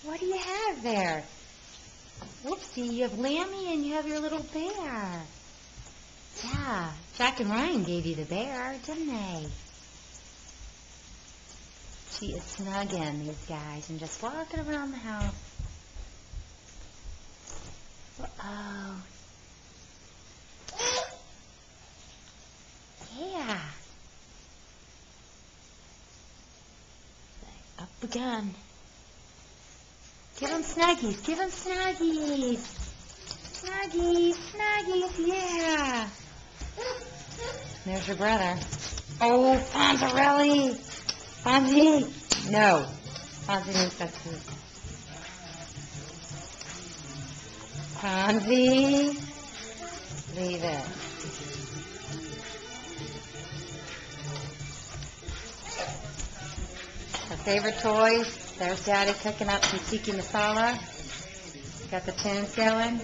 What do you have there? Whoopsie, you have Lammy and you have your little bear. Yeah, Jack and Ryan gave you the bear, didn't they? She is snugging these guys and just walking around the house. Uh-oh. Yeah. Up again. Give them Snuggies. Give them Snuggies. Snuggies. Snuggies. Yeah. There's your brother. Oh, Fonzarelli. Fonzie. No. Fonzie needs that food. Fonzie. Leave it. Her favorite toys. There's Daddy cooking up some tiki masala. Got the tunes going.